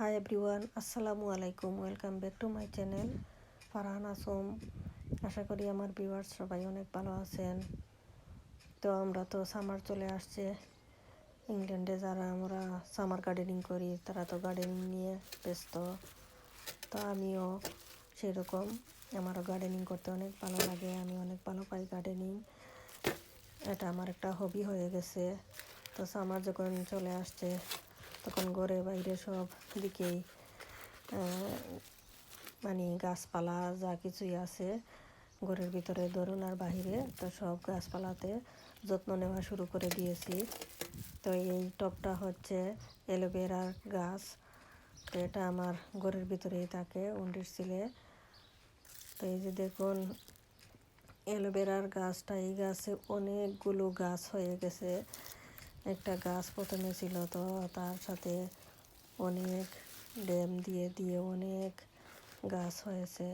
High everyone, আসসালামু আলাইকুম। Welcome back to my channel Farhan Asam. আশা করি আমার ভিউয়ার্স সবাই অনেক ভালো আছেন। তো আমরা তো সামার চলে আসছে ইংল্যান্ডে, যারা আমরা সামার গার্ডেনিং করি তারা তো গার্ডেনিং নিয়ে ব্যস্ত। তো আমিও সেরকম, আমারও গার্ডেনিং করতে অনেক ভালো লাগে। আমি অনেক ভালো পাই গার্ডেনিং, এটা আমার একটা হবি হয়ে গেছে। তো সামার যখন চলে আসছে তখন ঘরে বাইরে সব দিকেই মানে গাছপালা যা কিছুই আছে ঘরের ভিতরে ধরুন আর বাহিরে, তো সব গাছপালাতে যত্ন নেওয়া শুরু করে দিয়েছি। তো এই টবটা হচ্ছে অ্যালোভেরার গাছ। তো এটা আমার ঘরের ভিতরেই থাকে উন্ডিরসিলে। তো এই যে দেখুন অ্যালোভেরার গাছটা, এই গাছে অনেকগুলো গাছ হয়ে গেছে। একটা গাছ প্রথমে ছিল, তো তার সাথে অনেক ড্যাম দিয়ে দিয়ে অনেক গাছ হয়েছে।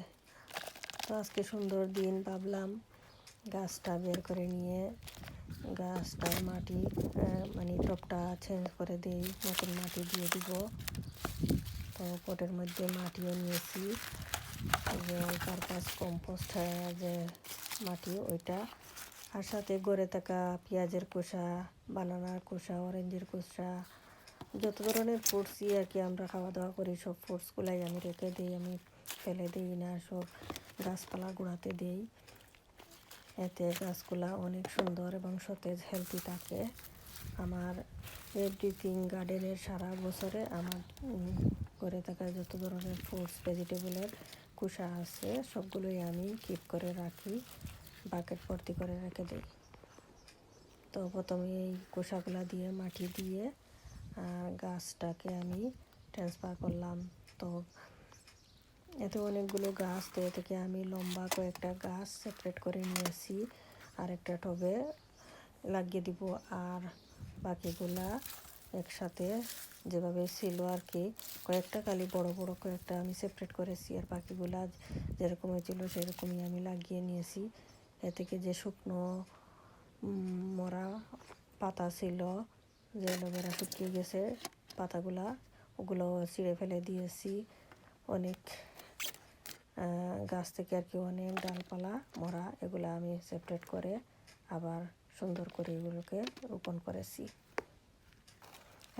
তো আজকে সুন্দর দিন, ভাবলাম গাছটা বের করে নিয়ে গাছটার মাটি মানে টবটা চেঞ্জ করে দিই, নতুন মাটি দিয়ে দিব। তো পটের মধ্যে মাটিও নিয়েছি, যে অল পারপাস কম্পোস্ট যে মাটি ওইটা, আর সাথে গড়ে থাকা পেঁয়াজের খোসা, বানানার খোসা, অরেঞ্জের খোসা, যত ধরনের ফ্রুটসই আর কি আমরা খাওয়া দাওয়া করি সব ফ্রুটসগুলাই আমি রেখে দিই, আমি ফেলে দিই না, সব গাছপালা গোড়াতে দিই। এতে গাছগুলা অনেক সুন্দর এবং সতেজ হেলদি থাকে। আমার এভরিথিং গার্ডেনের সারা বছরে আমার করে থাকা যত ধরনের ফ্রুটস ভেজিটেবলের খোসা আছে সবগুলোই আমি কিপ করে রাখি, বাকেট ভর্তি করে রেখে দিই। তো প্রথমে এই খোসাগুলা দিয়ে মাটি দিয়ে গাছটাকে আমি ট্রান্সফার করলাম। তো এতে অনেকগুলো গাছ, তো এ থেকে আমি লম্বা কয়েকটা গাছ সেপারেট করে নিয়েছি, আর একটা টবে লাগিয়ে দিব। আর বাকিগুলা একসাথে যেভাবে ছিল আর কি, কয়েকটা খালি বড় বড় কয়েকটা আমি সেপারেট করেছি, আর বাকিগুলা যেরকম হয়েছিল সেরকমই আমি লাগিয়ে নিয়েছি। এ থেকে যে শুকনো মরা পাতা ছিল, যে অ্যালোভেরা শুকিয়ে গেছে পাতাগুলা, ওগুলো ছিঁড়ে ফেলে দিয়েছি। অনেক গাছ থেকে আর কি অনেক ডালপালা মরা, এগুলো আমি সেপারেট করে আবার সুন্দর করে এগুলোকে রোপণ করেছি।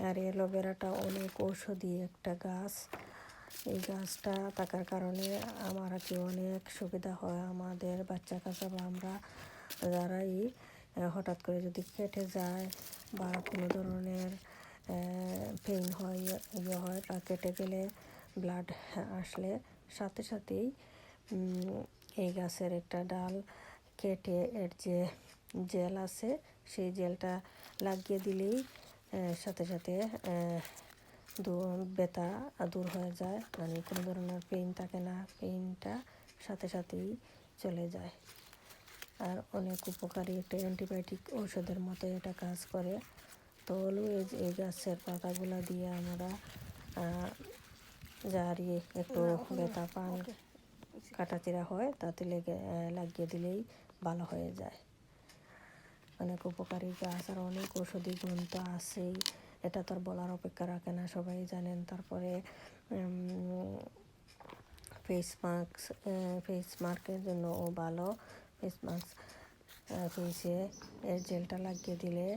আর অ্যালোভেরাটা অনেক ঔষধি একটা গাছ। এই গাছটা থাকার কারণে আমার আর কি অনেক সুবিধা হয়। আমাদের বাচ্চা কাচ্চা বা আমরা যারাই হঠাৎ করে যদি কেটে যায় বা কোনো ধরনের পেইন হয়, ইয়ে হয়, বা কেটে গেলে ব্লাড আসলে সাথে সাথেই এই গাছের একটা ডাল কেটে এর যে জেল আছে সেই জেলটা লাগিয়ে দিলেই সাথে সাথে ব্যথা দূর হয়ে যায়, মানে কোনো ধরনের পেইন থাকে না, পেইনটা সাথে সাথেই চলে যায়। আর অনেক উপকারী একটা অ্যান্টিবায়োটিক ঔষধের মতো এটা কাজ করে। তো অলওয়েজ এই গাছের পাতাগুলো দিয়ে আমরা যারই একটু ব্যথা পান কাটাচিরা হয় তাতে লাগিয়ে দিলেই ভালো হয়ে যায়। অনেক উপকারী গাছ আর অনেক ঔষধি গুণ তো আছেই, এটা তো আর বলার অপেক্ষা রাখে না, সবাই জানেন। তারপরে ফেস মাস্কের জন্য ও ভালো। ফেস মাস্ক ফেসে এর জেলটা লাগিয়ে দিলে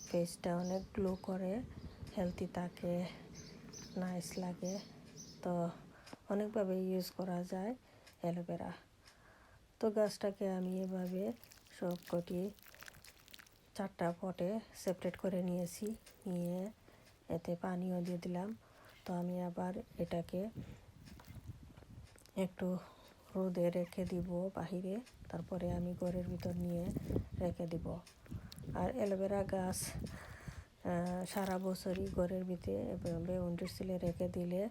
ফেসটা অনেক গ্লো করে, হেলদি থাকে, নাইস লাগে। তো অনেকভাবে ইউজ করা যায় অ্যালোভেরা। তো গাছটাকে আমি এভাবে সবকটি 4টা পটে সেপারেট করে নিয়েছি, নিয়ে এতে পানিও দিয়ে দিলাম। তো আমি আবার এটাকে একটু রোদে রেখে দিব বাহিরে, তারপরে আমি ঘরের ভিতর নিয়ে রেখে দিব। আর অ্যালোভেরা গাছ সারা বছরই ঘরের ভিতরে এভাবে উইন্ডোসিলে রেখে দিলে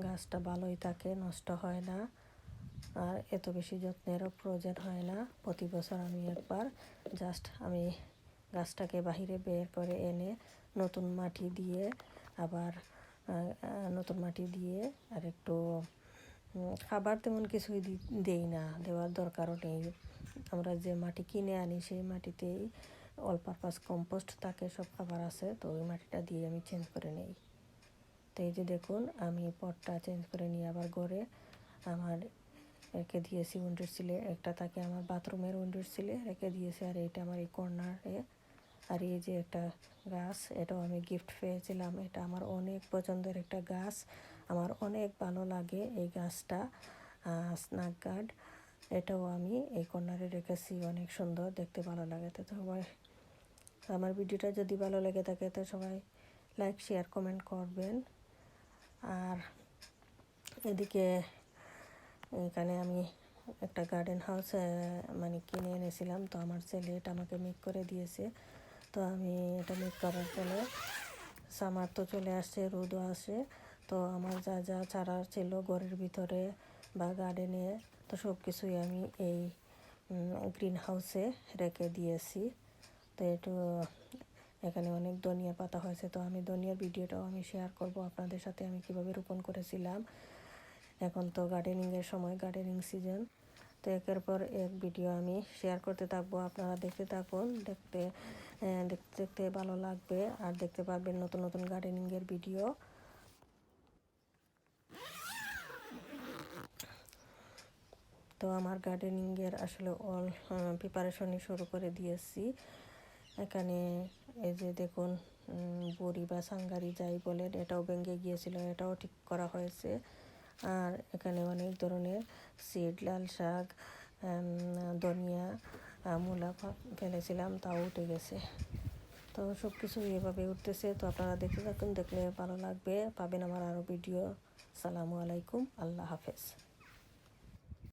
গাছটা ভালোই থাকে, নষ্ট হয় না, আর এত বেশি যত্নেরও প্রয়োজন হয় না। প্রতি বছর আমি একবার আমি গাছটাকে বাহিরে বের করে এনে নতুন মাটি দিয়ে আর একটু খাবার তেমন কিছুই দেই না, দেওয়ার দরকারও নেই। আমরা যে মাটি কিনে আনি সেই মাটিতেই অল পারপাস কম্পোস্ট থাকে, সব খাবার আছে, তো ওই মাটিটা দিয়ে আমি চেঞ্জ করে নেই। তো এই যে দেখুন আমি পটটা চেঞ্জ করে নিয়ে আবার ঘরে আমার রেখে দিয়েছি উইন্ডোর সিলে, একটা তাকে আমার বাথরুমের উইন্ডোর সিলে রেখে দিয়েছি, আর এইটা আমার এই কর্নারে। আর এই যে একটা গাছ, এটাও আমি গিফট পেয়েছিলাম, এটা আমার অনেক পছন্দের একটা গাছ, আমার অনেক ভালো লাগে এই গাছটা, স্নেক গার্ড। এটাও আমি এই কর্নারে রেখেছি, অনেক সুন্দর দেখতে, ভালো লাগে। তো সবাই আমার ভিডিওটা যদি ভালো লেগে থাকে তো সবাই লাইক শেয়ার কমেন্ট করবেন। আর এদিকে এখানে আমি একটা গার্ডেন হাউস মানে কিনে এনেছিলাম, তো আমার ছেলে এটা আমাকে মেক করে দিয়েছে। তো আমি এটা মেক করার ফলে সামার তো চলে আসছে, রোদও আসে, তো আমার যা যা চারা ছিল ঘরের ভিতরে বা গার্ডেনে, তো সব কিছুই আমি এই গ্রিন হাউসে রেখে দিয়েছি। তো একটু এখানে অনেক ধনিয়া পাতা হয়েছে, তো আমি ধনিয়ার ভিডিওটাও আমি শেয়ার করব আপনাদের সাথে, আমি কিভাবে রোপণ করেছিলাম। এখন তো গার্ডেনিংয়ের সময়, গার্ডেনিং সিজন, তো একের পর এক ভিডিও আমি শেয়ার করতে থাকবো, আপনারা দেখতে থাকুন, দেখতে দেখতে ভালো লাগবে, আর দেখতে পারবেন নতুন নতুন গার্ডেনিংয়ের ভিডিও। তো আমার গার্ডেনিংয়ের আসলে অল প্রিপারেশনই শুরু করে দিয়েছি। এখানে এই যে দেখুন বড়ি বা সাঙ্গারি যাই বলেন, এটাও ভেঙে গিয়েছিল, এটাও ঠিক করা হয়েছে। আর এখানে অনেক ধরনের সিড, লাল শাক, ধনিয়া, মূলা ফেলেছিলাম, তাও উঠে গেছে। তো সব কিছু এভাবে উঠতেছে, তো আপনারা দেখতে থাকুন, দেখলে ভালো লাগবে, পাবেন আমার আরও ভিডিও। আসসালামু আলাইকুম, আল্লাহ হাফেজ।